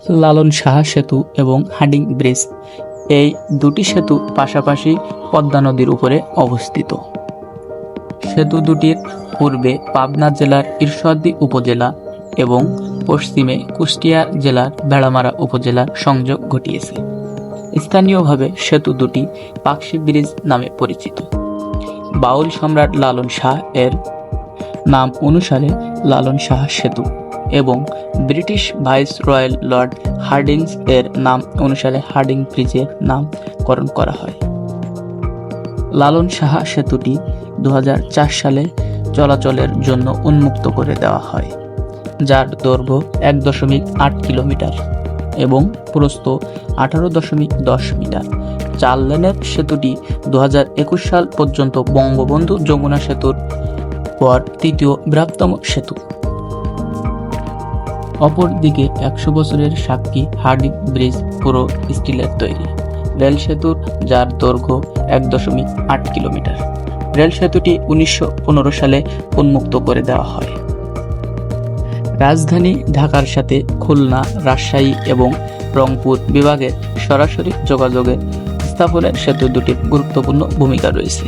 লালন শাহ সেতু এবং herding bridge, এই দুটি সেতু পাশাপাশি পদ্মা নদীর উপরে অবস্থিত। সেতু দুটির পূর্বে পাবনা জেলার ঈশ্বরদী উপজেলা এবং পশ্চিমে কুষ্টিয়া জেলার বেড়ামারা উপজেলার সংযোগ ঘটিয়েছে। স্থানীয়ভাবে সেতু দুটি পাকশি ব্রিজ নামে পরিচিত। বাউল সম্রাট লালন শাহ এর নাম অনুসারে লালন শাহ সেতু এবং British vice royal Lord Hardinge এর নাম অনুসারে হার্ডিং ব্রিজের নামকরণ করা হয়। লালন শাহ সেতুটি 2004 সালে চলাচলের জন্য উন্মুক্ত করে দেওয়া হয়, যার দৈর্ঘ্য 1.8 কিলোমিটার এবং প্রস্থ 18.10 মিটার। 4 লেনের সেতুটি 2021 সাল পর্যন্ত বঙ্গবন্ধু যমুনা সেতুর পর তৃতীয় বৃহত্তম সেতু। অপরদিকে 100 বছরের সাক্ষী হার্ডিং ব্রিজ পুরো স্টিলের তৈরি রেল সেতুর, যার দৈর্ঘ্য 1.8 কিলোমিটার। রেল সেতুটি 1915 সালে উন্মুক্ত করে দেওয়া হয়। রাজধানী ঢাকার সাথে খুলনা, রাজশাহী এবং রংপুর বিভাগের সরাসরি যোগাযোগে স্থাপনের সেতু দুটির গুরুত্বপূর্ণ ভূমিকা রয়েছে।